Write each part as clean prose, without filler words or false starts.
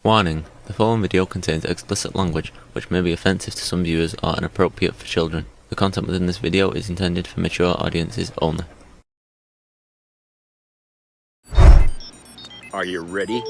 Warning: the following video contains explicit language which may be offensive to some viewers or inappropriate for children. The content within this video is intended for mature audiences only. Are you ready?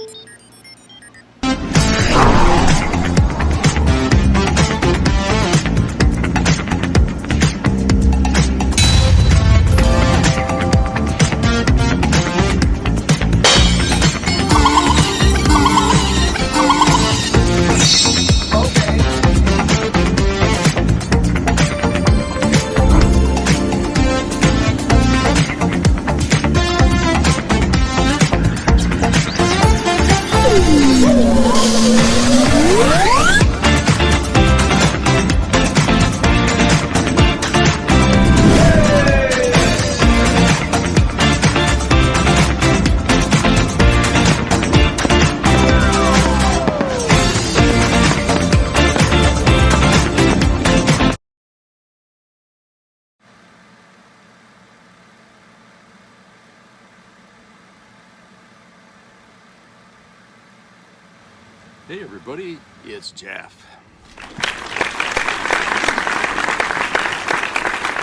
Hey everybody, it's Jeff.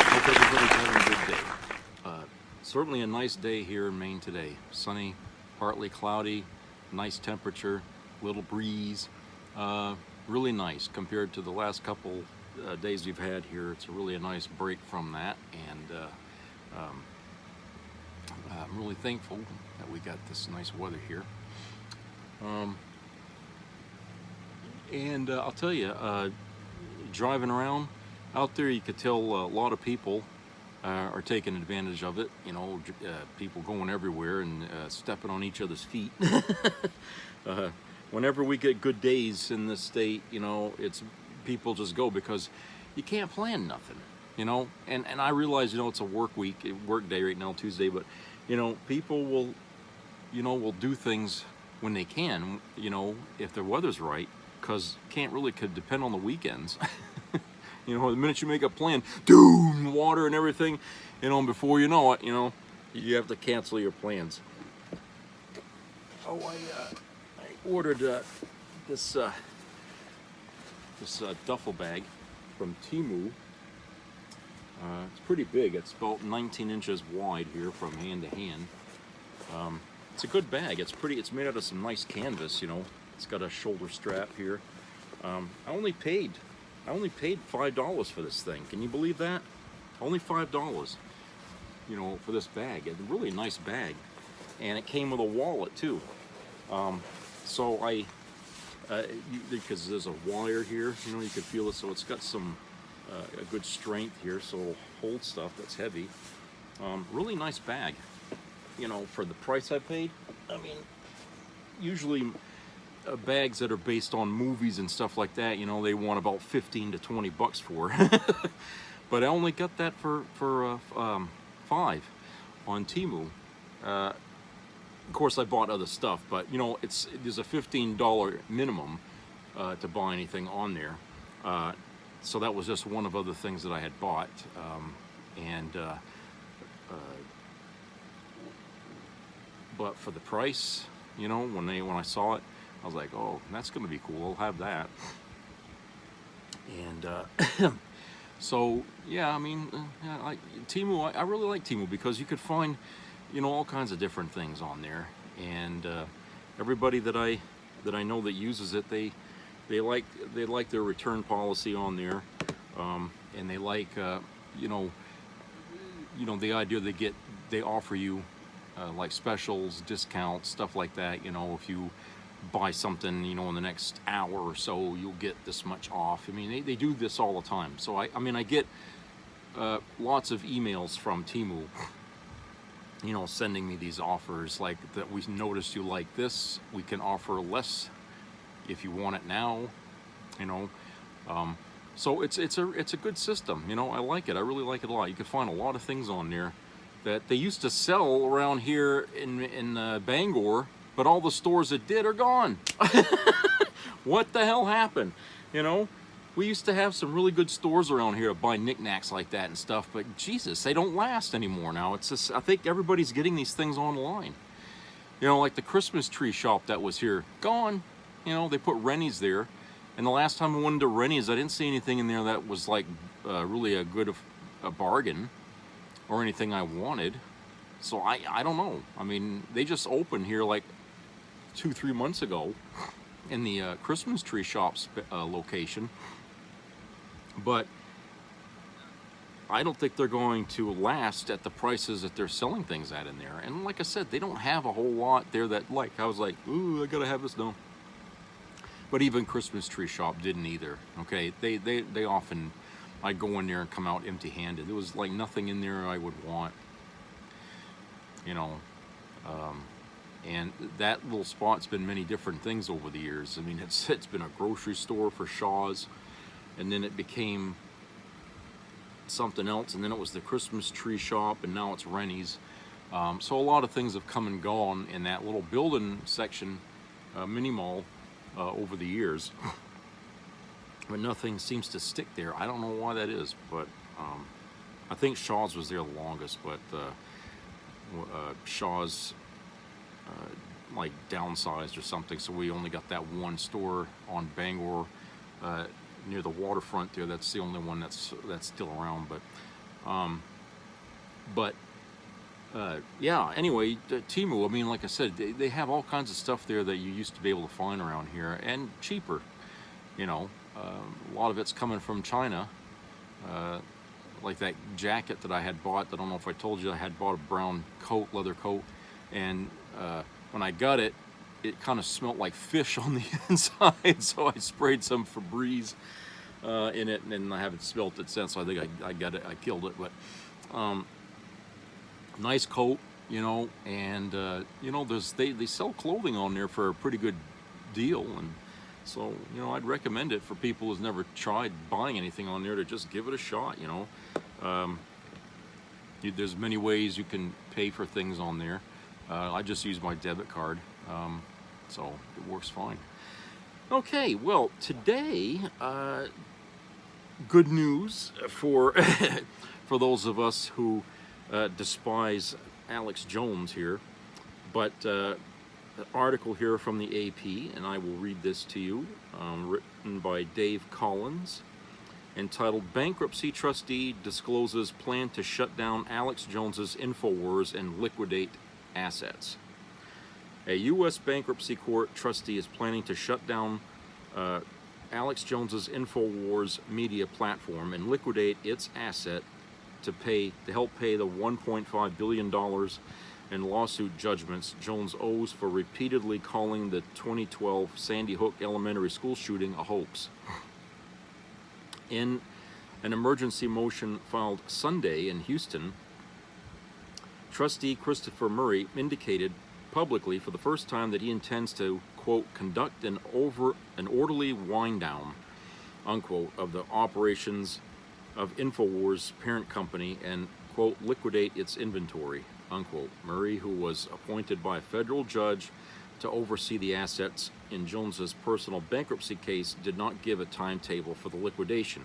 Hope everybody's having a good day. Certainly a nice day here in Maine today. Sunny, partly cloudy, nice temperature, little breeze. Really nice compared to the last couple days we've had here. It's really a nice break from that, and I'm really thankful that we got this nice weather here. And I'll tell you, driving around out there, you could tell a lot of people are taking advantage of it. You know, people going everywhere and stepping on each other's feet. Whenever we get good days in this state, you know, it's people just go because you can't plan nothing. You know, and I realize, you know, it's a work day right now, Tuesday, but you know, people will do things when they can. You know, if the weather's right. Because could depend on the weekends. You know, the minute you make a plan, doom, water and everything, you know, and before you know it, you know, you have to cancel your plans. Oh, I ordered this duffel bag from Temu. It's pretty big. It's about 19 inches wide here from hand to hand. It's a good bag. It's pretty. It's made out of some nice canvas, you know. It's got a shoulder strap here. I only paid $5 for this thing. Can you believe that? Only $5, you know, for this bag. It's a really nice bag, and it came with a wallet too. So because there's a wire here, you know, you can feel it. So it's got some a good strength here, so it'll hold stuff that's heavy. Really nice bag, you know, for the price I paid. I mean, usually bags that are based on movies and stuff like that, you know, they want about 15 to 20 bucks for. But I only got that for $5 on Temu. Of course, I bought other stuff, but you know, there's a $15 minimum to buy anything on there. So that was just one of other things that I had bought, but for the price, you know, when I saw it, I was like, oh, that's going to be cool. I'll have that. And so, yeah, I mean, Temu, I really like Temu because you could find, you know, all kinds of different things on there. And everybody that I know that uses it, they like their return policy on there, and they like, you know, the idea they offer you like specials, discounts, stuff like that. You know, if you buy something, you know, in the next hour or so, you'll get this much off. I mean, they do this all the time. So I get lots of emails from Temu, you know, sending me these offers like that. We noticed you like this. We can offer less if you want it now. You know, so it's a good system. You know, I like it. I really like it a lot. You can find a lot of things on there that they used to sell around here in Bangor. But all the stores that did are gone. What the hell happened? You know, we used to have some really good stores around here to buy knickknacks like that and stuff, but Jesus, they don't last anymore now. It's just, I think everybody's getting these things online. You know, like the Christmas tree shop that was here, gone. You know, they put Rennie's there, and the last time I went into Rennie's, I didn't see anything in there that was like really a bargain or anything I wanted. So I don't know. I mean, they just opened here like 2-3 months ago in the Christmas tree shop's location, but I don't think they're going to last at the prices that they're selling things at in there. And like I said, they don't have a whole lot there that, like, I was like, ooh, I gotta have this now. But even Christmas tree shop didn't either. Okay, they often, I'd go in there and come out empty-handed. There was like nothing in there I would want, you know. And that little spot's been many different things over the years. I mean, it's been a grocery store for Shaw's, and then it became something else, and then it was the Christmas tree shop, and now it's Rennie's. So a lot of things have come and gone in that little building section, mini mall, over the years. But nothing seems to stick there. I don't know why that is, but I think Shaw's was there the longest, but Shaw's like downsized or something, so we only got that one store on Bangor near the waterfront there. That's the only one that's still around. But yeah, anyway, Temu, I mean, like I said, they have all kinds of stuff there that you used to be able to find around here, and cheaper. You know, a lot of it's coming from China. Like that jacket that I had bought, I don't know if I told you, I had bought a brown coat, leather coat, and when I got it, it kind of smelled like fish on the inside, so I sprayed some Febreze in it, and I haven't smelt it since, so I think I got it, I killed it. But nice coat, you know, and you know, they sell clothing on there for a pretty good deal, and so, you know, I'd recommend it for people who's never tried buying anything on there to just give it a shot, you know. There's many ways you can pay for things on there. I just use my debit card, so it works fine. Okay, well, today, good news for for those of us who despise Alex Jones here, but an article here from the AP, and I will read this to you, written by Dave Collins, entitled "Bankruptcy Trustee Discloses Plan to Shut Down Alex Jones's InfoWars and Liquidate Assets." A U.S. bankruptcy court trustee is planning to shut down Alex Jones's InfoWars media platform and liquidate its asset to help pay the $1.5 billion in lawsuit judgments Jones owes for repeatedly calling the 2012 Sandy Hook Elementary School shooting a hoax. In an emergency motion filed Sunday in Houston, trustee Christopher Murray indicated publicly for the first time that he intends to, quote, conduct an orderly wind-down, unquote, of the operations of InfoWars' parent company and, quote, liquidate its inventory, unquote. Murray, who was appointed by a federal judge to oversee the assets in Jones's personal bankruptcy case, did not give a timetable for the liquidation.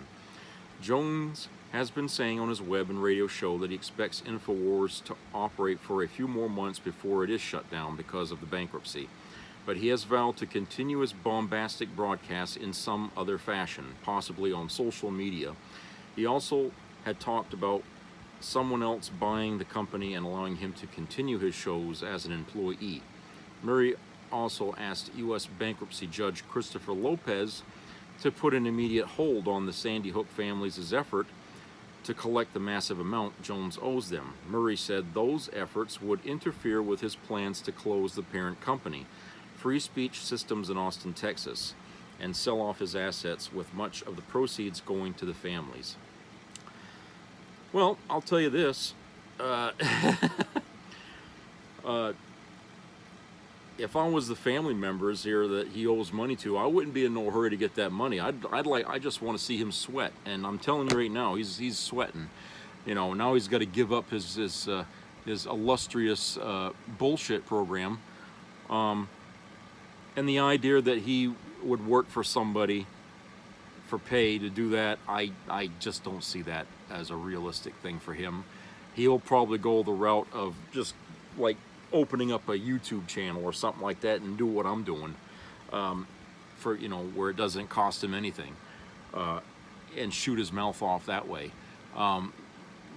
Jones has been saying on his web and radio show that he expects InfoWars to operate for a few more months before it is shut down because of the bankruptcy. But he has vowed to continue his bombastic broadcasts in some other fashion, possibly on social media. He also had talked about someone else buying the company and allowing him to continue his shows as an employee. Murray also asked U.S. bankruptcy judge Christopher Lopez to put an immediate hold on the Sandy Hook family's effort to collect the massive amount Jones owes them. Murray said those efforts would interfere with his plans to close the parent company, Free Speech Systems in Austin, Texas, and sell off his assets, with much of the proceeds going to the families. Well, I'll tell you this. If I was the family members here that he owes money to, I wouldn't be in no hurry to get that money. I just want to see him sweat, and I'm telling you right now, he's sweating. You know, now he's got to give up his illustrious bullshit program, and the idea that he would work for somebody for pay to do that, I just don't see that as a realistic thing for him. He'll probably go the route of just like opening up a YouTube channel or something like that and do what I'm doing. for, you know, where it doesn't cost him anything, and shoot his mouth off that way.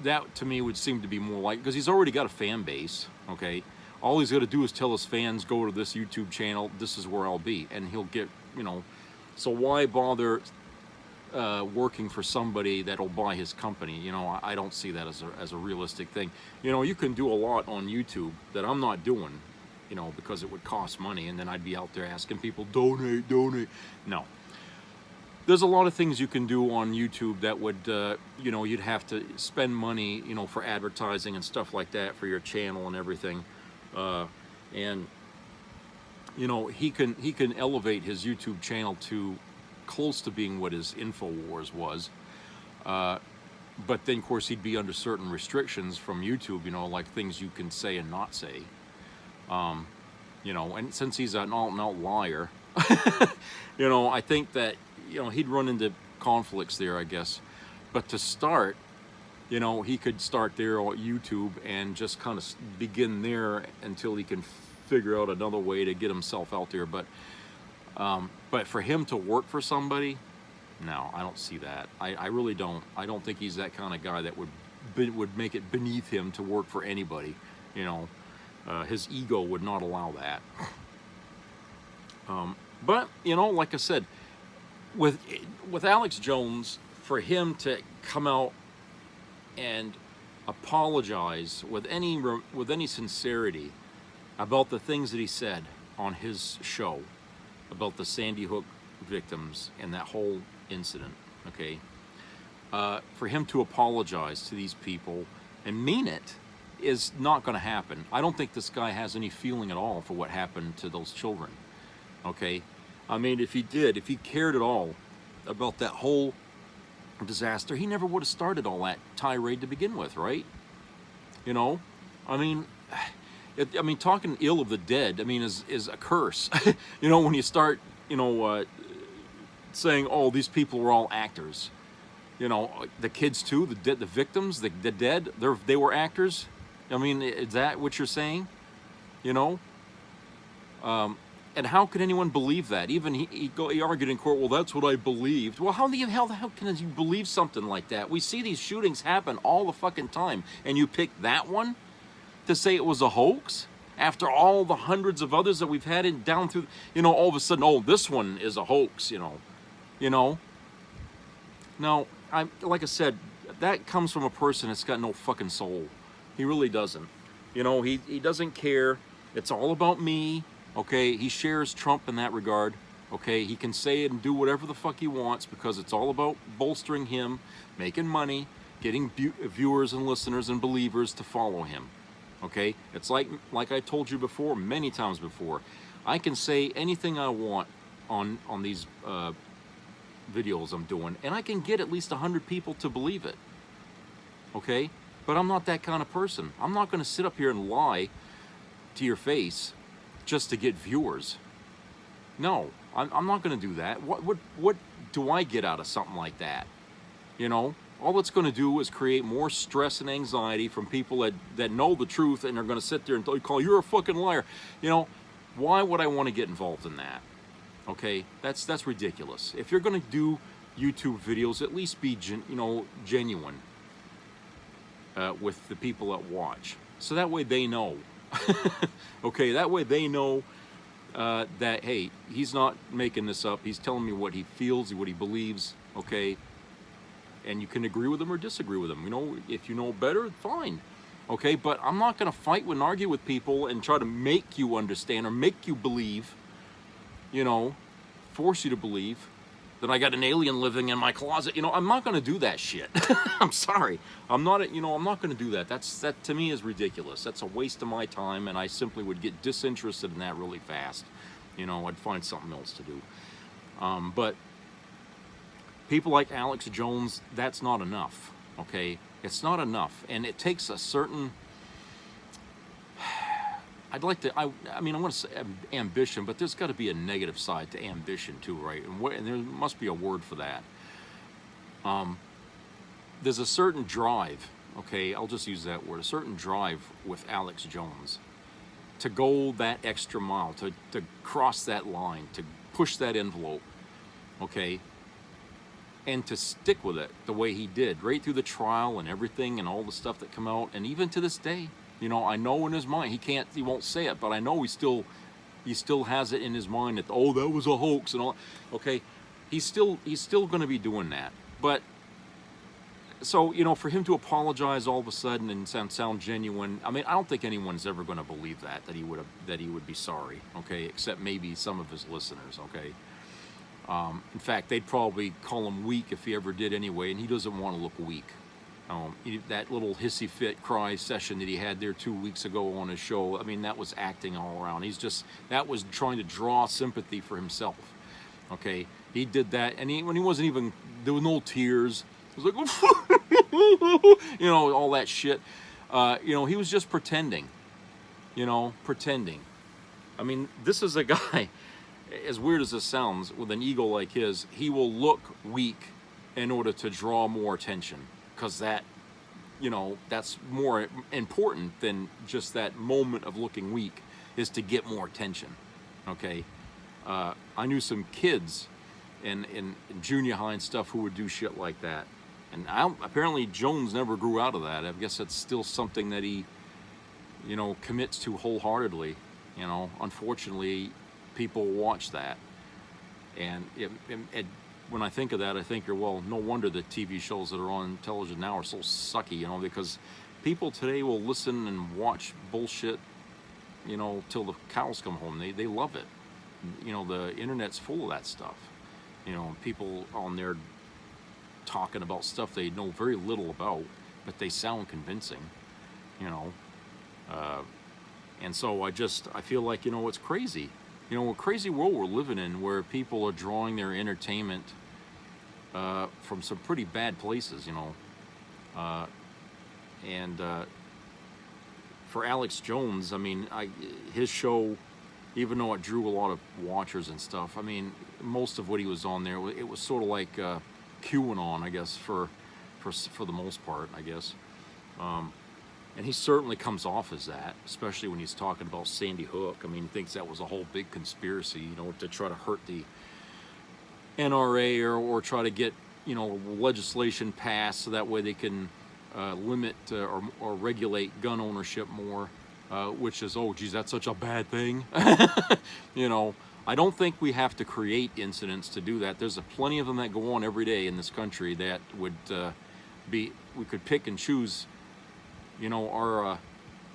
That to me would seem to be more like, because he's already got a fan base, okay? All he's got to do is tell his fans, go to this YouTube channel, this is where I'll be, and he'll get, you know, so why bother working for somebody that'll buy his company? You know, I don't see that as a realistic thing. You know, you can do a lot on YouTube that I'm not doing, you know, because it would cost money, and then I'd be out there asking people, donate, donate. No. There's a lot of things you can do on YouTube that would, you know, you'd have to spend money, you know, for advertising and stuff like that for your channel and everything. And, you know, he can elevate his YouTube channel to close to being what his InfoWars was. But then, of course, he'd be under certain restrictions from YouTube, you know, like things you can say and not say. You know, and since he's an out-and-out liar, you know, I think that, you know, he'd run into conflicts there, I guess. But to start, you know, he could start there on YouTube and just kind of begin there until he can figure out another way to get himself out there. But for him to work for somebody, no, I don't see that. I really don't. I don't think he's that kind of guy that would make it beneath him to work for anybody. You know, his ego would not allow that. But, you know, like I said, with Alex Jones, for him to come out and apologize with any sincerity about the things that he said on his show about the Sandy Hook victims and that whole incident, okay, for him to apologize to these people and mean it is not going to happen. I don't think this guy has any feeling at all for what happened to those children, okay? I mean, if he cared at all about that whole disaster, he never would have started all that tirade to begin with, right? You know, I mean, talking ill of the dead, I mean, is a curse. You know, when you start, you know, saying, oh, these people were all actors. You know, the kids too, the victims, the dead, they were actors. I mean, is that what you're saying? You know? And how could anyone believe that? Even he argued in court, well, that's what I believed. Well, how the hell can you believe something like that? We see these shootings happen all the fucking time, and you pick that one to say it was a hoax? After all the hundreds of others that we've had down through, you know, all of a sudden, oh, this one is a hoax, you know? You know? Now, like I said, that comes from a person that's got no fucking soul. He really doesn't. You know, he doesn't care. It's all about me. Okay, he shares Trump in that regard. Okay, he can say it and do whatever the fuck he wants because it's all about bolstering him, making money, getting viewers and listeners and believers to follow him. Okay, it's like I told you before, many times before, I can say anything I want on these videos I'm doing, and I can get at least 100 people to believe it. Okay, but I'm not that kind of person. I'm not going to sit up here and lie to your face just to get viewers. No, I'm not going to do that. What do I get out of something like that? You know, all it's going to do is create more stress and anxiety from people that know the truth and are going to sit there and call you're a fucking liar. You know, why would I want to get involved in that? Okay, that's ridiculous. If you're going to do YouTube videos, at least be genuine with the people that watch, so that way they know. Okay, that way they know that, hey, he's not making this up. He's telling me what he feels, what he believes, okay? And you can agree with him or disagree with him. You know, if you know better, fine. Okay, but I'm not going to fight and argue with people and try to make you understand or make you believe, you know, force you to believe that I got an alien living in my closet. You know, I'm not going to do that shit. I'm sorry. I'm not going to do that. That to me is ridiculous. That's a waste of my time, and I simply would get disinterested in that really fast. You know, I'd find something else to do. But people like Alex Jones, that's not enough. Okay? It's not enough. And it takes a certain... I mean, I want to say ambition, but there's got to be a negative side to ambition too, right? And there must be a word for that. There's a certain drive, okay? I'll just use that word, a certain drive with Alex Jones to go that extra mile, to cross that line, push that envelope, okay, and to stick with it the way he did, right through the trial and everything and all the stuff that come out, and even to this day, you know, I know in his mind, he won't say it, but I know he still has it in his mind that, oh, that was a hoax and all. Okay, he's still going to be doing that. But so, you know, for him to apologize all of a sudden and sound genuine, I mean, I don't think anyone's ever going to believe that he would be sorry. Okay, except maybe some of his listeners. Okay. In fact, they'd probably call him weak if he ever did anyway, and he doesn't want to look weak. That little hissy fit cry session that he had there 2 weeks ago on his show, I mean, that was acting all around. That was trying to draw sympathy for himself. Okay, he did that, and when he wasn't even, there were no tears. It was like, you know, all that shit. You know, he was just pretending. You know, pretending. I mean, this is a guy, as weird as this sounds, with an ego like his, he will look weak in order to draw more attention, because that, you know, that's more important than just that moment of looking weak, is to get more attention. Okay, I knew some kids in junior high and stuff who would do shit like that, and apparently Jones never grew out of that. I guess that's still something that he, you know, commits to wholeheartedly. You know, unfortunately, people watch that, and when I think of that, I think, well, no wonder the TV shows that are on television now are so sucky, you know, because people today will listen and watch bullshit, you know, till the cows come home. They love it. You know, the internet's full of that stuff. You know, people on there talking about stuff they know very little about, but they sound convincing, you know. And so I feel like, you know, it's crazy. You know, a crazy world we're living in, where people are drawing their entertainment from some pretty bad places, you know. And for Alex Jones, I mean, his show, even though it drew a lot of watchers and stuff, I mean, most of what he was on there, it was sort of like QAnon, I guess, for the most part, I guess. And he certainly comes off as that, especially when he's talking about Sandy Hook. I mean, he thinks that was a whole big conspiracy, you know, to try to hurt the NRA or try to get, you know, legislation passed so that way they can limit or regulate gun ownership more, which is, oh, geez, that's such a bad thing. You know, I don't think we have to create incidents to do that. There's plenty of them that go on every day in this country that would we could pick and choose, you know,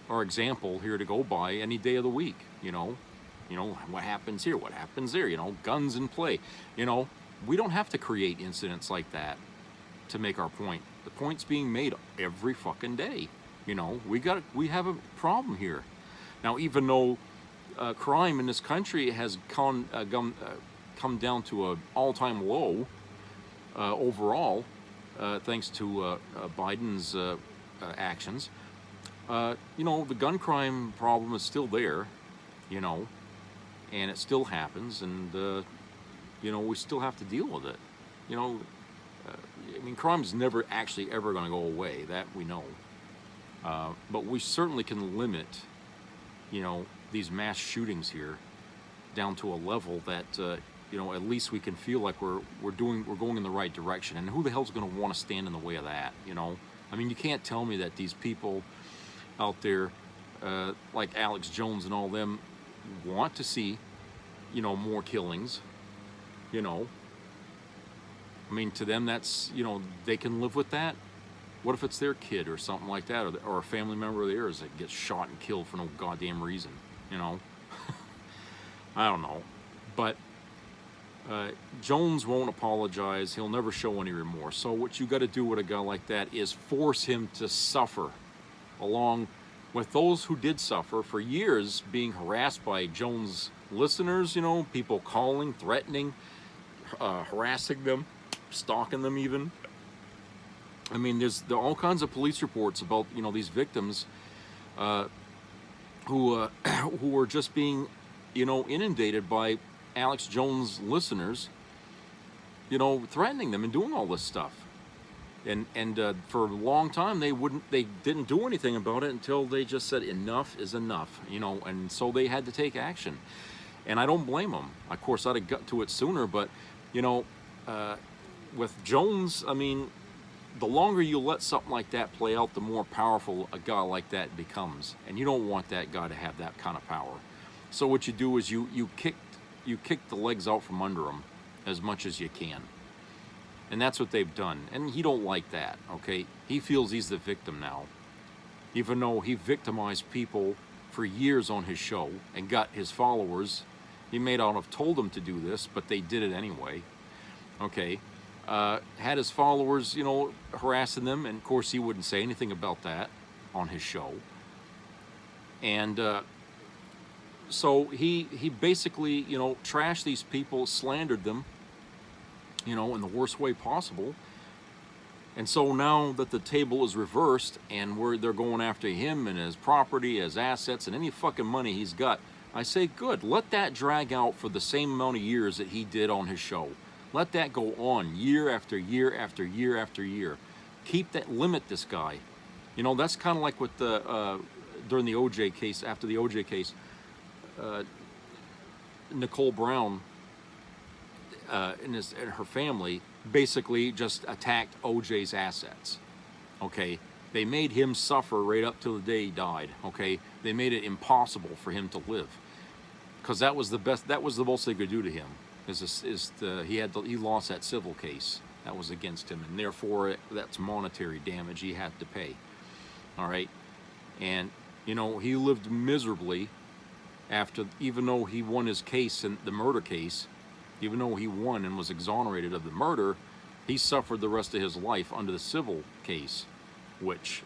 our example here to go by any day of the week. You know, what happens here, what happens there, you know, guns in play. You know, we don't have to create incidents like that to make our point. The point's being made every fucking day. You know, we have a problem here. Now, even though crime in this country has come down to an all-time low overall, thanks to Biden's actions, you know, the gun crime problem is still there, you know, and it still happens, and you know, we still have to deal with it. You know, I mean, crime's never actually ever going to go away, that we know, but we certainly can limit, you know, these mass shootings here down to a level that you know, at least we can feel like we're going in the right direction. And who the hell's going to want to stand in the way of that? You know, I mean, you can't tell me that these people out there, like Alex Jones and all them, want to see, you know, more killings. You know, I mean, to them, that's, you know, they can live with that. What if it's their kid or something like that, or a family member of theirs that gets shot and killed for no goddamn reason? You know, I don't know, but Jones won't apologize. He'll never show any remorse. So what you got to do with a guy like that is force him to suffer along with those who did suffer for years, being harassed by Jones listeners, you know, people calling, threatening, harassing them, stalking them even. I mean, there are all kinds of police reports about, you know, these victims who were just being, you know, inundated by Alex Jones listeners, you know, threatening them and doing all this stuff. And for a long time they didn't do anything about it until they just said enough is enough, you know, and so they had to take action. And I don't blame him. Of course, I'd have got to it sooner, but, you know, with Jones, I mean, the longer you let something like that play out, the more powerful a guy like that becomes. And you don't want that guy to have that kind of power. So what you do is you kick the legs out from under him as much as you can. And that's what they've done. And he don't like that, okay? He feels he's the victim now. Even though he victimized people for years on his show and got his followers. He may not have told them to do this, but they did it anyway. Okay. Had his followers, you know, harassing them, and of course he wouldn't say anything about that on his show. And so he basically, you know, trashed these people, slandered them, you know, in the worst way possible. And so now that the table is reversed and they're going after him and his property, his assets, and any fucking money he's got, I say, good, let that drag out for the same amount of years that he did on his show. Let that go on year after year after year after year. Keep that, limit this guy. You know, that's kind of like with the, during the OJ case, after the OJ case, Nicole Brown and her family basically just attacked OJ's assets. Okay, they made him suffer right up till the day he died. Okay, they made it impossible for him to live, because that was the best. That was the most they could do to him. He lost that civil case that was against him, and therefore that's monetary damage he had to pay. All right, and you know, he lived miserably after, even though he won his case in the murder case. Even though he won and was exonerated of the murder, he suffered the rest of his life under the civil case, which,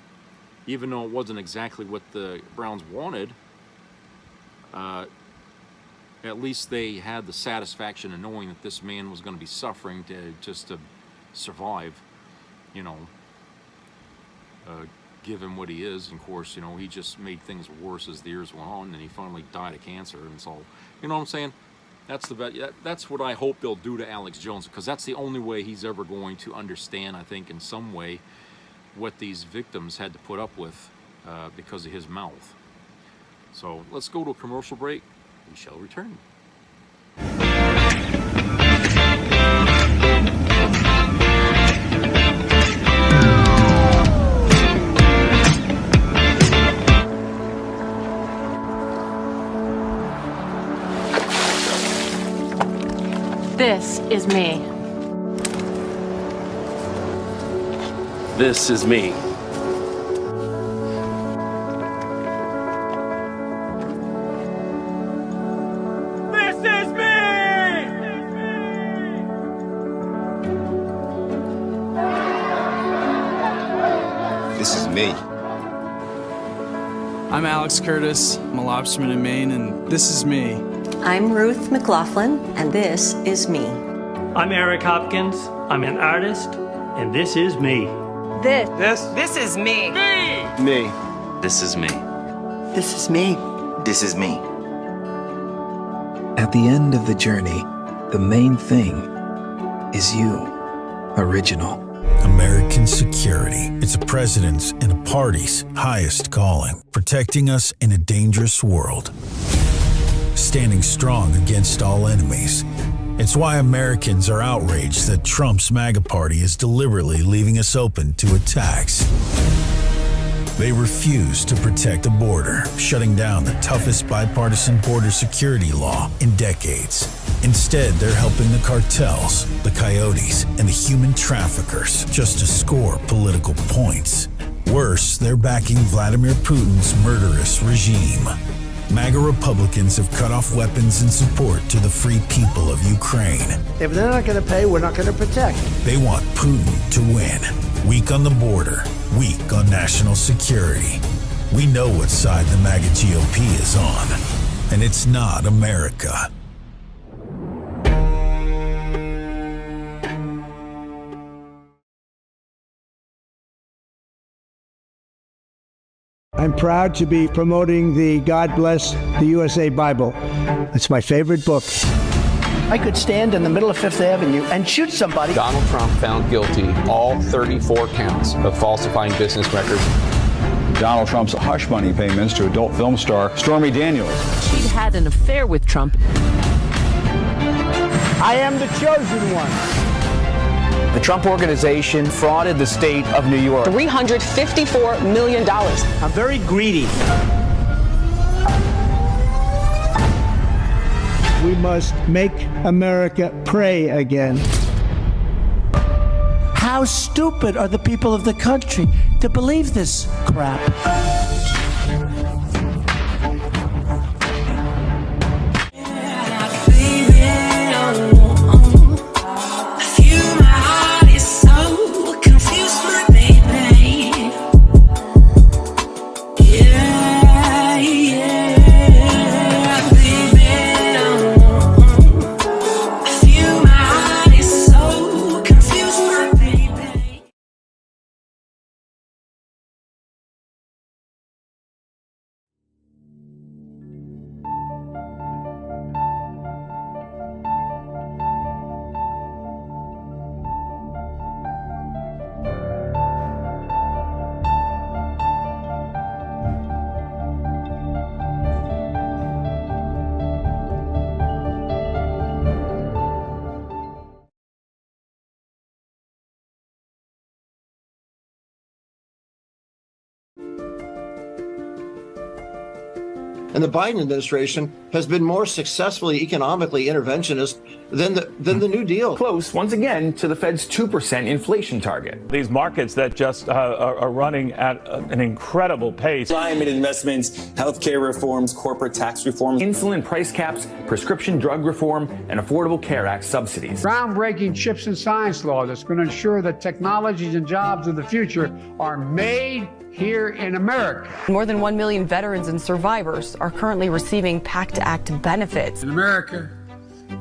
even though it wasn't exactly what the Browns wanted, at least they had the satisfaction of knowing that this man was going to be suffering just to survive, you know, give him what he is. And of course, you know, he just made things worse as the years went on, and he finally died of cancer. And so, you know what I'm saying? That's what I hope they'll do to Alex Jones, because that's the only way he's ever going to understand, I think, in some way, what these victims had to put up with because of his mouth. So let's go to a commercial break. We shall return. This is me. This is me. This is me! This is me. I'm Alex Curtis. I'm a lobsterman in Maine, and this is me. I'm Ruth McLaughlin, and this is me. I'm Eric Hopkins. I'm an artist, and this is me. This is me. Me. This is me. This is me. This is me. At the end of the journey, the main thing is you. Original. American security. It's a president's and a party's highest calling, protecting us in a dangerous world. Standing strong against all enemies. It's why Americans are outraged that Trump's MAGA party is deliberately leaving us open to attacks. They refuse to protect the border, shutting down the toughest bipartisan border security law in decades. Instead, they're helping the cartels, the coyotes, and the human traffickers just to score political points. Worse, they're backing Vladimir Putin's murderous regime. MAGA Republicans have cut off weapons and support to the free people of Ukraine. If they're not going to pay, we're not going to protect. They want Putin to win. Weak on the border, weak on national security. We know what side the MAGA GOP is on, and it's not America. I'm proud to be promoting the God Bless the USA Bible. It's my favorite book. I could stand in the middle of Fifth Avenue and shoot somebody. Donald Trump found guilty all 34 counts of falsifying business records. Donald Trump's hush money payments to adult film star Stormy Daniels. She'd had an affair with Trump. I am the chosen one. The Trump Organization frauded the state of New York. $354 million. I'm very greedy. We must make America pray again. How stupid are the people of the country to believe this crap? And the Biden administration has been more successfully economically interventionist than the New Deal. Close, once again, to the Fed's 2% inflation target. These markets that just are running at an incredible pace. Climate investments, healthcare reforms, corporate tax reform. Insulin price caps, prescription drug reform, and Affordable Care Act subsidies. Groundbreaking chips and science law that's going to ensure that technologies and jobs of the future are made here in America. More than 1 million veterans and survivors are currently receiving PACT Act benefits. In America,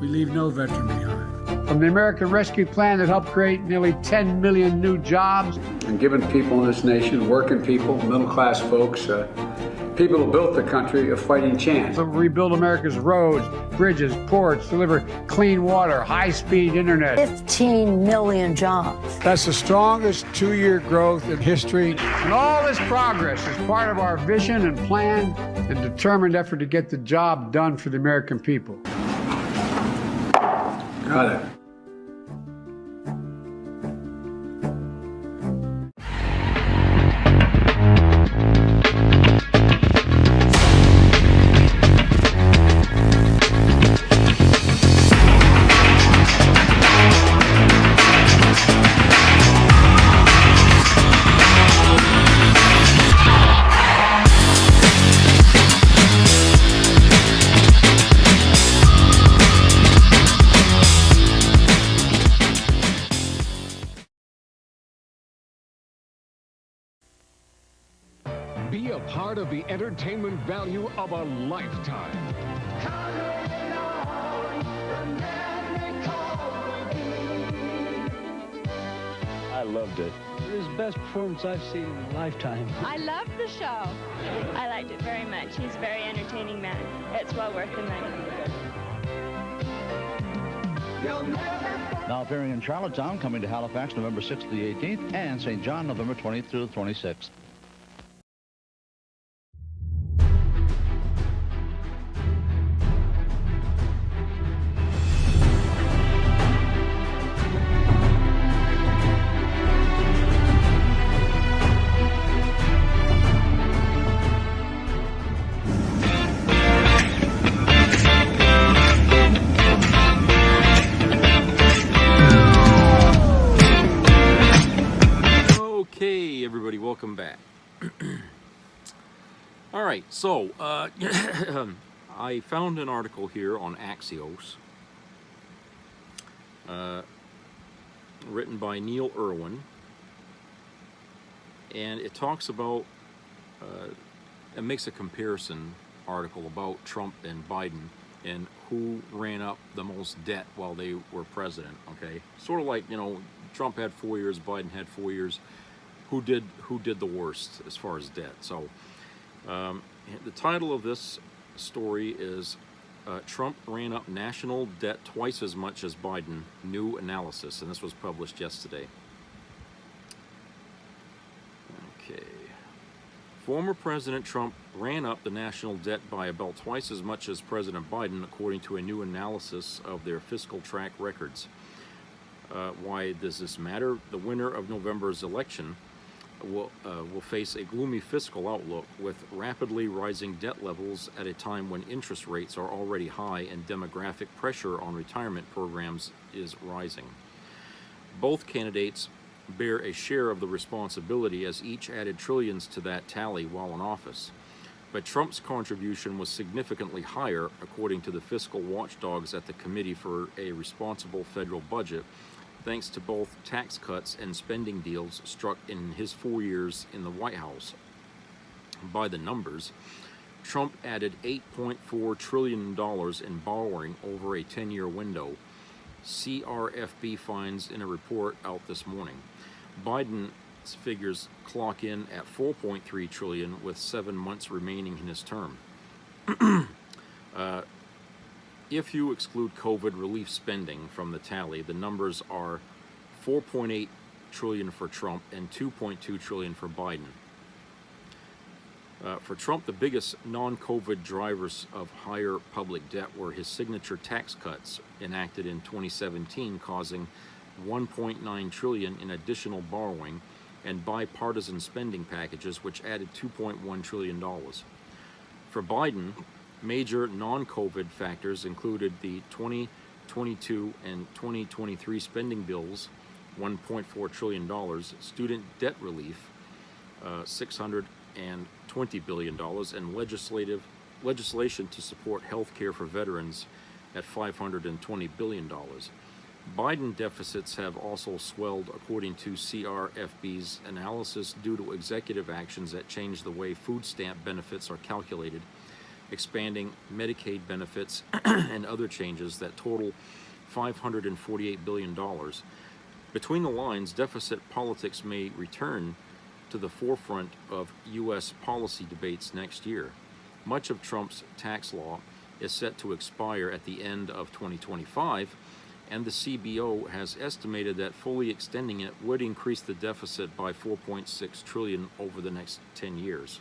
we leave no veteran behind. From the American Rescue Plan that helped create nearly 10 million new jobs. And given people in this nation, working people, middle-class folks, people who built the country, a fighting chance. We'll rebuild America's roads, bridges, ports, deliver clean water, high-speed internet. 15 million jobs. That's the strongest two-year growth in history. And all this progress is part of our vision and plan and determined effort to get the job done for the American people. Got it. Be a part of the entertainment value of a lifetime. I loved it. It was the best performance I've seen in a lifetime. I loved the show. I liked it very much. He's a very entertaining man. It's well worth the money. Now appearing in Charlottetown, coming to Halifax November 6th to the 18th, and St. John November 20th through the 26th. Everybody, welcome back. All right, so I found an article here on Axios, written by Neil Irwin, and it talks about, it makes a comparison article about Trump and Biden and who ran up the most debt while they were president. Okay, sort of like, you know, Trump had 4 years, Biden had 4 years. Who did the worst as far as debt? So the title of this story is Trump ran up national debt twice as much as Biden, new analysis, and this was published yesterday. Okay, Former President Trump ran up the national debt by about twice as much as President Biden, according to a new analysis of their fiscal track records. Why does this matter? The winner of November's election will face a gloomy fiscal outlook with rapidly rising debt levels at a time when interest rates are already high and demographic pressure on retirement programs is rising. Both candidates bear a share of the responsibility, as each added trillions to that tally while in office. But Trump's contribution was significantly higher, according to the fiscal watchdogs at the Committee for a Responsible Federal Budget, thanks to both tax cuts and spending deals struck in his 4 years in the White House. By the numbers, Trump added $8.4 trillion in borrowing over a 10-year window, CRFB finds in a report out this morning. Biden's figures clock in at $4.3 trillion with 7 months remaining in his term. If you exclude COVID relief spending from the tally, the numbers are $4.8 trillion for Trump and $2.2 trillion for Biden. For Trump, the biggest non-COVID drivers of higher public debt were his signature tax cuts enacted in 2017, causing $1.9 trillion in additional borrowing, and bipartisan spending packages, which added $2.1 trillion. For Biden, major non-COVID factors included the 2022 and 2023 spending bills, $1.4 trillion, student debt relief, $620 billion, and legislation to support health care for veterans at $520 billion. Biden deficits have also swelled, according to CRFB's analysis, due to executive actions that change the way food stamp benefits are calculated, expanding Medicaid benefits, and other changes that total $548 billion. Between the lines, deficit politics may return to the forefront of U.S. policy debates next year. Much of Trump's tax law is set to expire at the end of 2025, and the CBO has estimated that fully extending it would increase the deficit by $4.6 trillion over the next 10 years.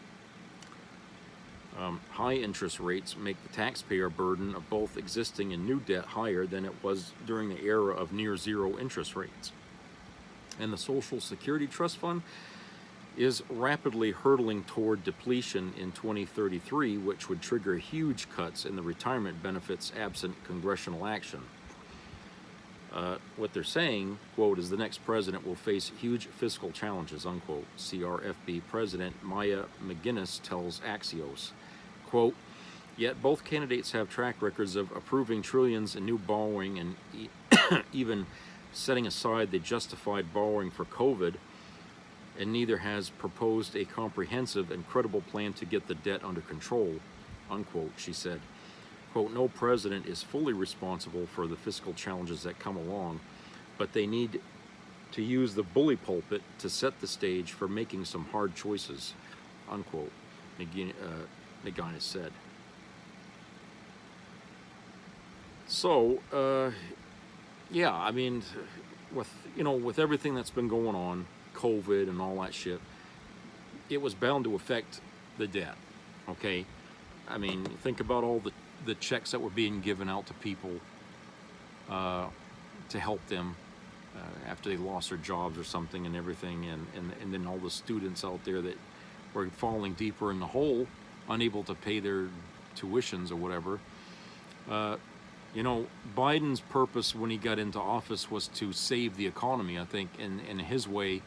High interest rates make the taxpayer burden of both existing and new debt higher than it was during the era of near zero interest rates. And the Social Security Trust Fund is rapidly hurtling toward depletion in 2033, which would trigger huge cuts in the retirement benefits absent congressional action. What they're saying, quote, is the next president will face huge fiscal challenges, unquote. CRFB President Maya McGinnis tells Axios, quote, yet both candidates have track records of approving trillions in new borrowing and even setting aside the justified borrowing for COVID, and neither has proposed a comprehensive and credible plan to get the debt under control, unquote, she said. Quote, no president is fully responsible for the fiscal challenges that come along, but they need to use the bully pulpit to set the stage for making some hard choices, unquote, McGinnis said. So, yeah, I mean, with everything that's been going on, COVID and all that shit, it was bound to affect the debt, okay? I mean, think about all the checks that were being given out to people to help them after they lost their jobs or something and everything, and then all the students out there that were falling deeper in the hole, unable to pay their tuitions or whatever. Biden's purpose when he got into office was to save the economy, I think, in his way.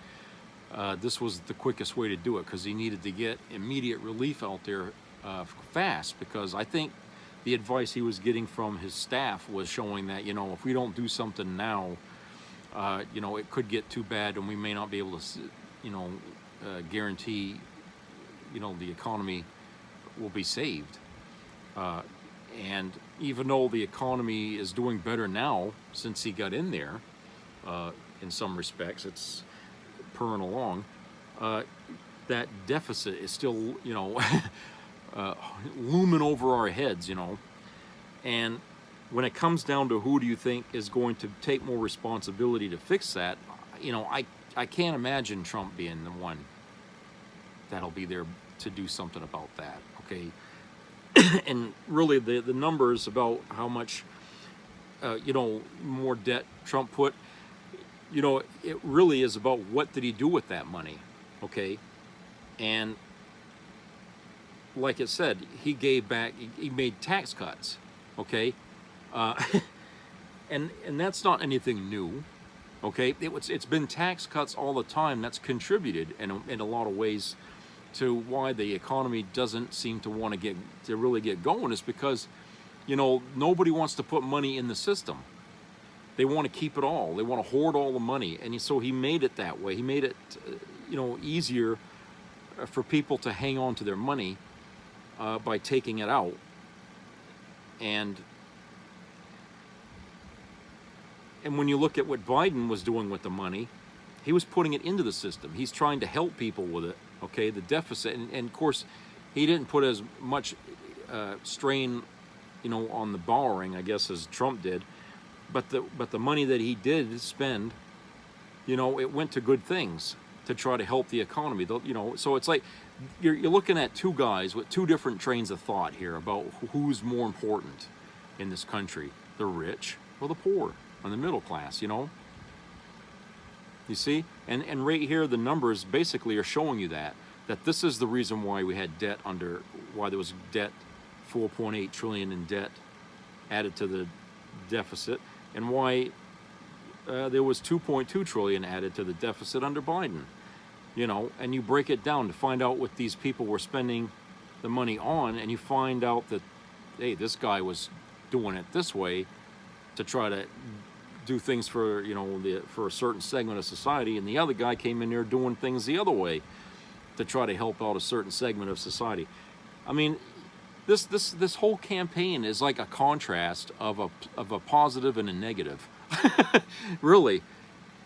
This was the quickest way to do it, because he needed to get immediate relief out there fast, because I think the advice he was getting from his staff was showing that, if we don't do something now, it could get too bad and we may not be able to, guarantee, the economy will be saved. And even though the economy is doing better now since he got in there, in some respects, it's purring along, that deficit is still, looming over our heads, and when it comes down to who do you think is going to take more responsibility to fix that, I can't imagine Trump being the one that'll be there to do something about that, okay? And really the numbers about how much, more debt Trump put, it really is about what did he do with that money, okay? And like it said, he gave back, he made tax cuts, okay? And that's not anything new, okay? It's been tax cuts all the time. That's contributed in a lot of ways to why the economy doesn't seem to want to really get going, is because, nobody wants to put money in the system. They want to keep it all. They want to hoard all the money. And so he made it that way. He made it, easier for people to hang on to their money by taking it out. And when you look at what Biden was doing with the money, he was putting it into the system. He's trying to help people with it, okay, the deficit. And of course, he didn't put as much strain, on the borrowing, I guess, as Trump did. But the money that he did spend, it went to good things to try to help the economy. So it's like you're looking at two guys with two different trains of thought here about who's more important in this country, the rich or the poor, or the middle class, You see? And right here, the numbers basically are showing you that this is the reason why we had why there was debt, 4.8 trillion in debt added to the deficit, and why there was 2.2 trillion added to the deficit under Biden. And you break it down to find out what these people were spending the money on, and you find out that, hey, this guy was doing it this way to try to do things for, for a certain segment of society, and the other guy came in there doing things the other way to try to help out a certain segment of society. I mean, this whole campaign is like a contrast of a positive and a negative, really.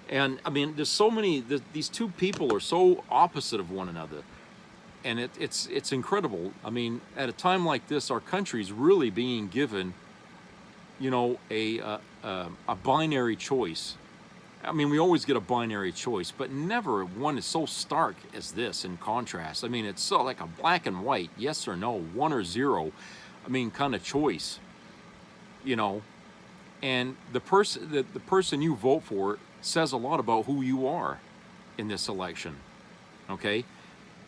And I mean, there's so many. These two people are so opposite of one another, and it's incredible. I mean, at a time like this, our country's really being given, a binary choice. I mean, we always get a binary choice, but never one is so stark as this in contrast. I mean, it's so like a black and white, yes or no, 1 or 0, I mean, kind of choice, and the person you vote for says a lot about who you are in this election, okay?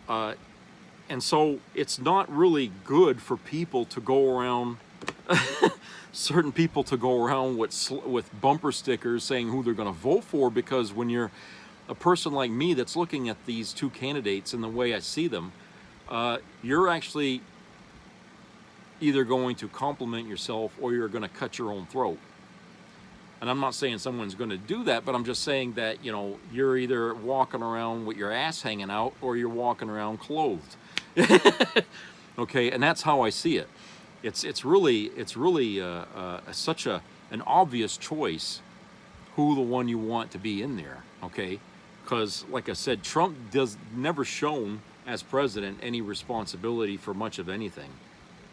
And so it's not really good for people to go around certain people to go around with bumper stickers saying who they're going to vote for, because when you're a person like me that's looking at these two candidates and the way I see them, you're actually either going to compliment yourself or you're going to cut your own throat. And I'm not saying someone's going to do that, but I'm just saying that, you're either walking around with your ass hanging out or you're walking around clothed. Okay, and that's how I see it. It's really such an obvious choice who the one you want to be in there, okay? Because, like I said, Trump never shown as president any responsibility for much of anything.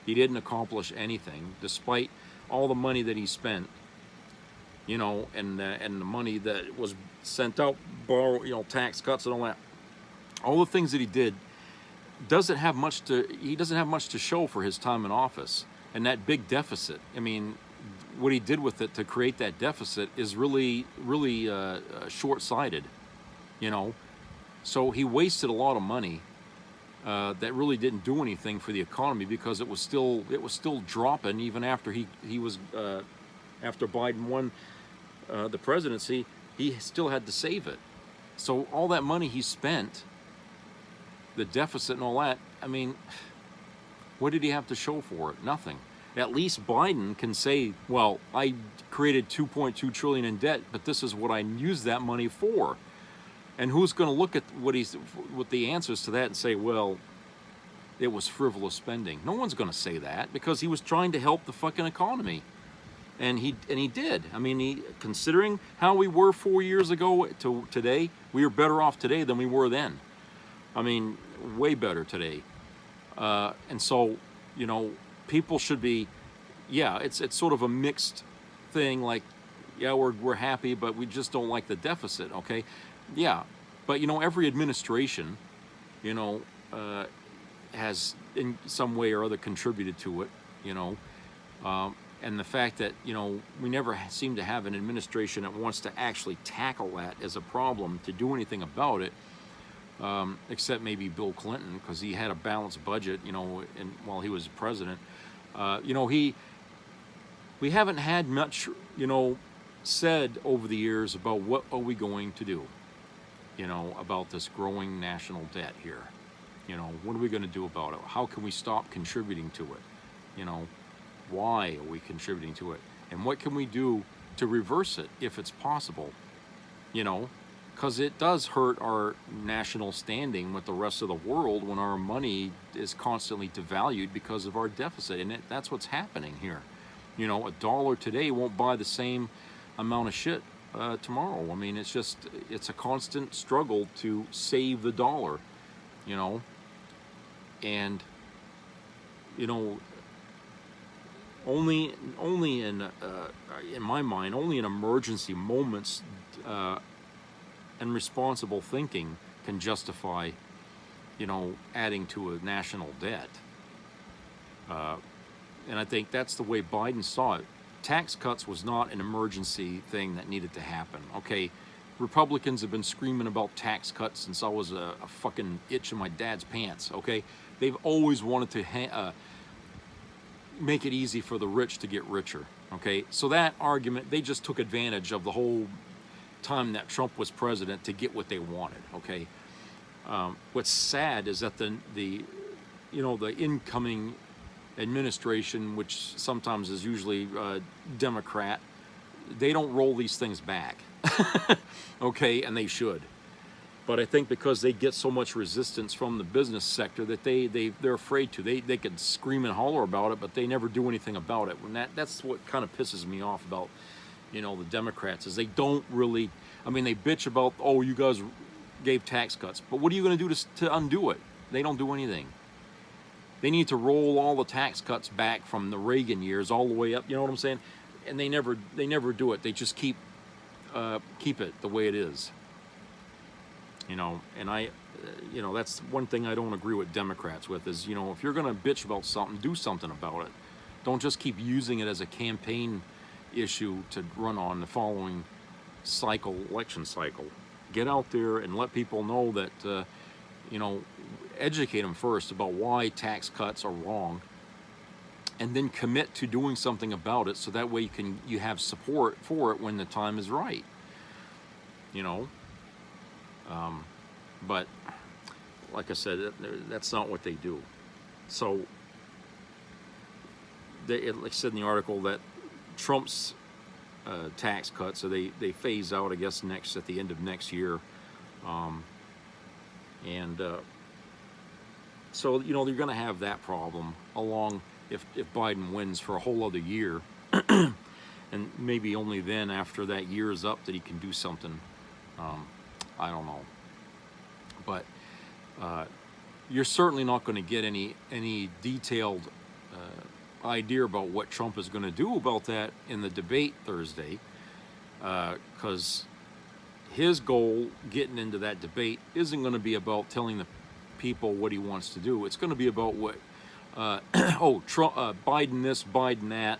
He didn't accomplish anything, despite all the money that he spent, and the money that was sent out, tax cuts and all that. All the things that he did. He doesn't have much to show for his time in office. And that big deficit, I mean, what he did with it to create that deficit is really short-sighted, So he wasted a lot of money that really didn't do anything for the economy, because it was still dropping even after he was after Biden won the presidency. He still had to save it. So all that money he spent, the deficit and all that, I mean, what did he have to show for it? Nothing. At least Biden can say, well, I created 2.2 trillion in debt, but this is what I used that money for. And who's going to look at what the answers to that and say, well, it was frivolous spending? No one's going to say that, because he was trying to help the fucking economy. And he did. I mean, considering how we were 4 years ago to today, we are better off today than we were then. I mean, way better today. And so, people should be, it's sort of a mixed thing. Like, we're happy, but we just don't like the deficit. Okay, yeah, but every administration, has in some way or other contributed to it, you know. And the fact that, you know, we never seem to have an administration that wants to actually tackle that as a problem, to do anything about it, except maybe Bill Clinton, because he had a balanced budget, you know, while he was president. You know, we haven't had much, you know, said over the years about what are we going to do, you know, about this growing national debt here. You know, what are we going to do about it? How can we stop contributing to it? You know, why are we contributing to it? And what can we do to reverse it if it's possible? You know, because it does hurt our national standing with the rest of the world when our money is constantly devalued because of our deficit. And that's what's happening here. You know, $1 today won't buy the same amount of shit tomorrow. I mean, it's a constant struggle to save the dollar, you know. And, you know, only in my mind, only in emergency moments and responsible thinking can justify, you know, adding to a national debt. And I think that's the way Biden saw it. Tax cuts was not an emergency thing that needed to happen. Okay, Republicans have been screaming about tax cuts since I was a fucking itch in my dad's pants. Okay, they've always wanted to make it easy for the rich to get richer. Okay, so that argument, they just took advantage of the whole time that Trump was president to get what they wanted. Okay, what's sad is that the you know, the incoming administration, which sometimes is usually Democrat, they don't roll these things back. Okay, and they should. But I think because they get so much resistance from the business sector that they're afraid to. They can scream and holler about it, but they never do anything about it. And that's what kind of pisses me off about, you know, the Democrats, is they don't really, I mean, they bitch about, oh, you guys gave tax cuts, but what are you going to do to undo it? They don't do anything. They need to roll all the tax cuts back from the Reagan years all the way up, you know what I'm saying? And they never do it. They just keep it the way it is. You know, and you know, that's one thing I don't agree with Democrats with is, you know, if you're going to bitch about something, do something about it. Don't just keep using it as a campaign issue to run on the following election cycle. Get out there and let people know that, you know, educate them first about why tax cuts are wrong, and then commit to doing something about it, so that way you have support for it when the time is right. You know, but like I said, that's not what they do. So, like I said in the article, that Trump's tax cuts, so they phase out, I guess, at the end of next year, so, you know, they're going to have that problem along if Biden wins for a whole other year, and maybe only then, after that year is up, that he can do something. I don't know, but you're certainly not going to get any detailed idea about what Trump is going to do about that in the debate Thursday, because his goal getting into that debate isn't going to be about telling the people what he wants to do. It's going to be about what Trump, Biden this, Biden that,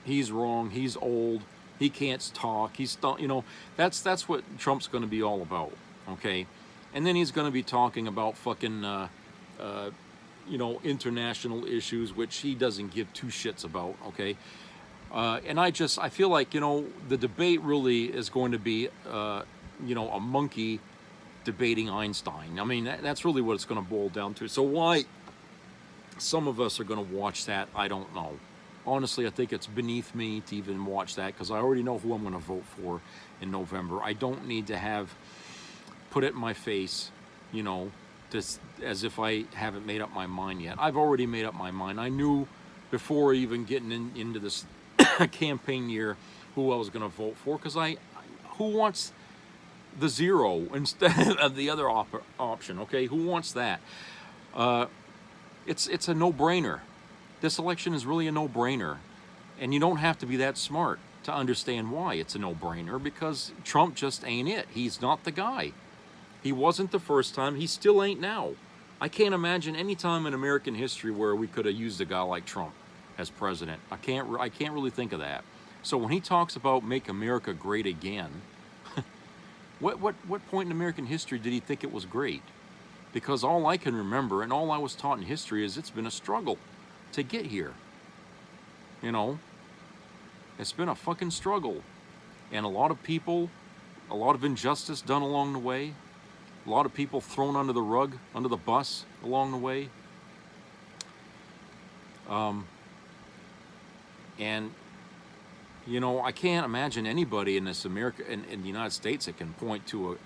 he's wrong, he's old, he can't talk, you know, that's what Trump's going to be all about. Okay, and then he's going to be talking about fucking you know, international issues, which he doesn't give two shits about. Okay, and I feel like, you know, the debate really is going to be you know, a monkey debating Einstein. I mean, that's really what it's going to boil down to. So why some of us are going to watch that, I don't know. Honestly, I think it's beneath me to even watch that, because I already know who I'm going to vote for in November. I don't need to put it in my face, you know, as if I haven't made up my mind yet. I've already made up my mind. I knew before even getting into this campaign year who I was going to vote for, because who wants the zero instead of the other option? Okay, who wants that? It's a no-brainer. This election is really a no-brainer, and you don't have to be that smart to understand why it's a no-brainer, because Trump just ain't it. He's not the guy. He wasn't the first time. He still ain't now. I can't imagine any time in American history where we could have used a guy like Trump as president. I can't really think of that. So when he talks about make America great again, what point in American history did he think it was great? Because all I can remember and all I was taught in history is it's been a struggle to get here. You know, it's been a fucking struggle. And a lot of people, a lot of injustice done along the way, a lot of people thrown under the rug, under the bus along the way. And, you know, I can't imagine anybody in this America, in the United States that can point to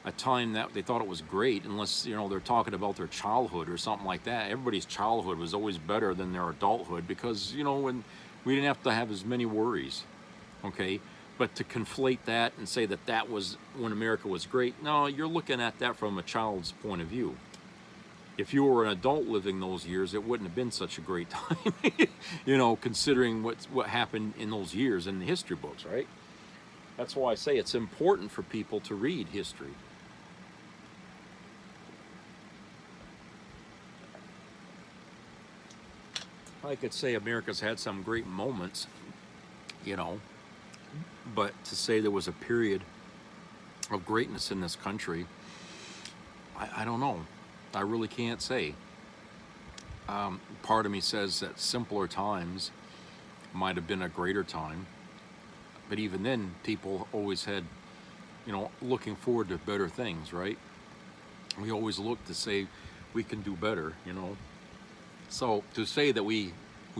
a time that they thought it was great, unless, you know, they're talking about their childhood or something like that. Everybody's childhood was always better than their adulthood because, you know, when we didn't have to have as many worries, okay? But to conflate that and say that that was when America was great, no, you're looking at that from a child's point of view. If you were an adult living those years, it wouldn't have been such a great time, you know, considering what happened in those years in the history books, right? That's why I say it's important for people to read history. I could say America's had some great moments, you know, but to say there was a period of greatness in this country, I don't know. I really can't say. Part of me says that simpler times might have been a greater time, but even then, people always had, you know, looking forward to better things, right? We always look to say we can do better, you know. So to say that we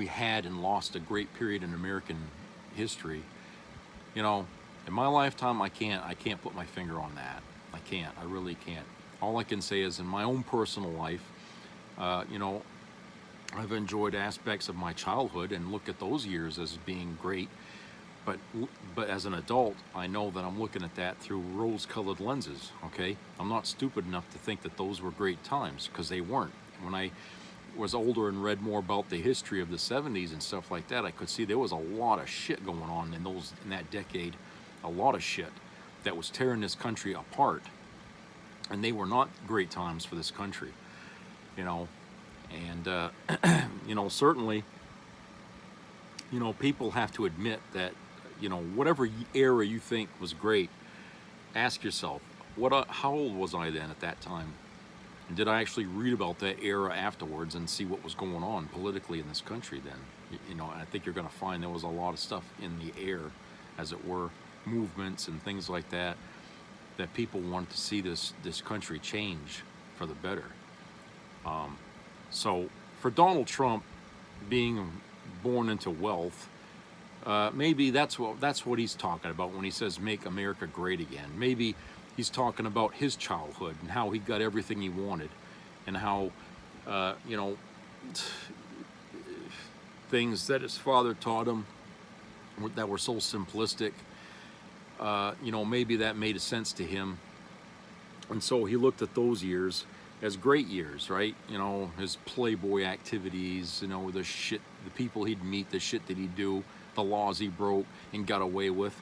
had and lost a great period in American history, you know, in my lifetime, I can't put my finger on that. I can't. I really can't. All I can say is in my own personal life, you know, I've enjoyed aspects of my childhood and look at those years as being great. But as an adult, I know that I'm looking at that through rose-colored lenses, okay? I'm not stupid enough to think that those were great times, because they weren't. When I was older and read more about the history of the 70s and stuff like that, I could see there was a lot of shit going on in that decade, a lot of shit that was tearing this country apart. And they were not great times for this country, you know. And, you know, certainly, you know, people have to admit that, you know, whatever era you think was great, ask yourself, how old was I then at that time? And did I actually read about that era afterwards and see what was going on politically in this country then? You know, I think you're going to find there was a lot of stuff in the air, as it were, movements and things like that, that people wanted to see this country change for the better. So for Donald Trump being born into wealth, maybe that's what he's talking about when he says make America great again. Maybe he's talking about his childhood and how he got everything he wanted, and how you know, things that his father taught him that were so simplistic, you know, maybe that made sense to him, and so he looked at those years as great years, right? You know, his playboy activities, you know, the people he'd meet, the shit that he'd do, the laws he broke and got away with.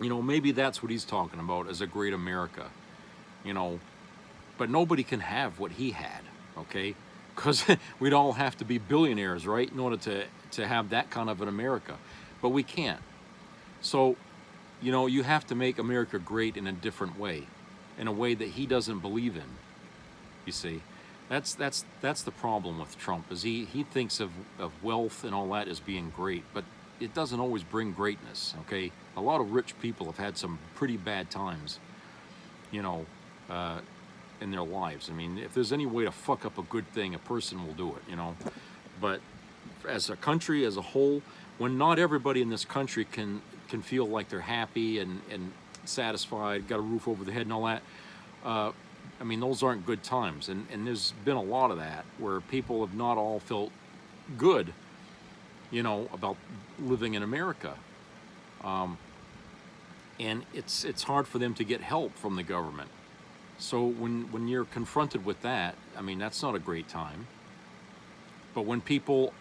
You know, maybe that's what he's talking about as a great America, you know. But nobody can have what he had, okay? Because we'd all have to be billionaires, right, in order to have that kind of an America. But we can't. So, you know, you have to make America great in a different way, in a way that he doesn't believe in. You see, that's the problem with Trump, is he thinks of wealth and all that as being great, but it doesn't always bring greatness, okay? A lot of rich people have had some pretty bad times, you know, in their lives. I mean, if there's any way to fuck up a good thing, a person will do it, you know. But as a country as a whole, when not everybody in this country can feel like they're happy and satisfied, got a roof over their head and all that, I mean, those aren't good times. And there's been a lot of that where people have not all felt good, you know, about living in America. And it's hard for them to get help from the government. So when you're confronted with that, I mean, that's not a great time. But when people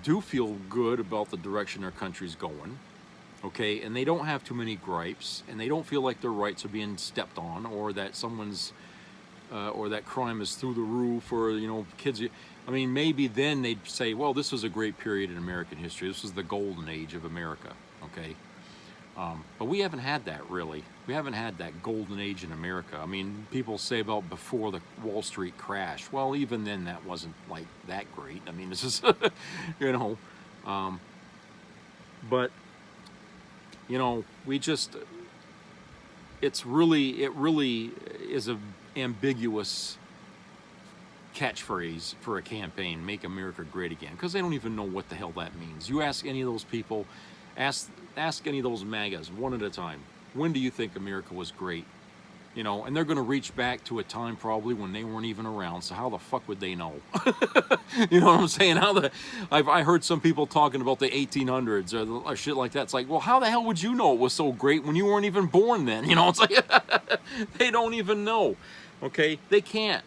do feel good about the direction their country's going, okay, and they don't have too many gripes, and they don't feel like their rights are being stepped on, or that someone's, or that crime is through the roof, or, you know, kids. I mean, maybe then they'd say, well, this was a great period in American history. This was the golden age of America, okay? But we haven't had that, really. We haven't had that golden age in America. I mean, people say about before the Wall Street crash. Well, even then, that wasn't, like, that great. I mean, this is, you know, but, you know, we just, it really is a ambiguous catchphrase for a campaign, make America great again, because they don't even know what the hell that means. You ask any of those people, ask any of those MAGAs one at a time, when do you think America was great? You know, and they're going to reach back to a time probably when they weren't even around, so how the fuck would they know? You know what I'm saying? I heard some people talking about the 1800s or shit like that. It's like, well, how the hell would you know it was so great when you weren't even born then? You know, it's like, they don't even know, okay? They can't.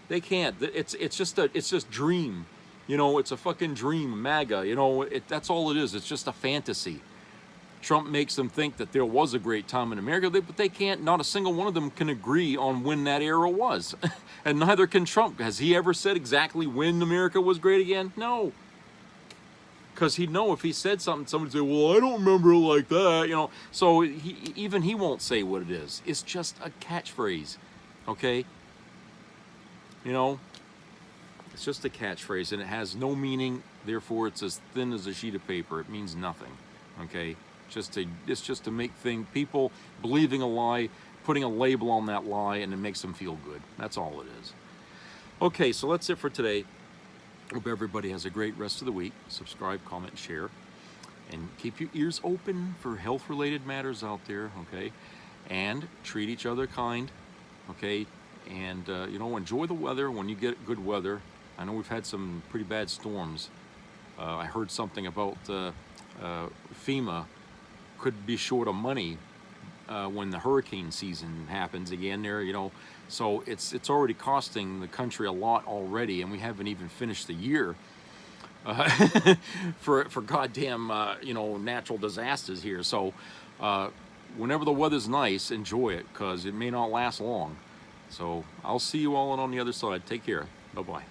They can't. It's just dream. You know, it's a fucking dream, MAGA. You know, that's all it is. It's just a fantasy. Trump makes them think that there was a great time in America, but they can't. Not a single one of them can agree on when that era was. And neither can Trump. Has he ever said exactly when America was great again? No. Because he'd know if he said something, somebody'd say, well, I don't remember it like that, you know. So even he won't say what it is. It's just a catchphrase, okay? You know, it's just a catchphrase, and it has no meaning. Therefore, it's as thin as a sheet of paper. It means nothing, okay? It's just to make people believing a lie, putting a label on that lie, and it makes them feel good. That's all it is. Okay, so that's it for today. Hope everybody has a great rest of the week. Subscribe, comment, share, and keep your ears open for health-related matters out there, okay? And treat each other kind, okay? And, you know, enjoy the weather when you get good weather. I know we've had some pretty bad storms. I heard something about FEMA could be short of money when the hurricane season happens again there, you know. So it's already costing the country a lot already, and we haven't even finished the year for goddamn, you know, natural disasters here. So whenever the weather's nice, enjoy it, because it may not last long. So I'll see you all on the other side. Take care. Bye-bye.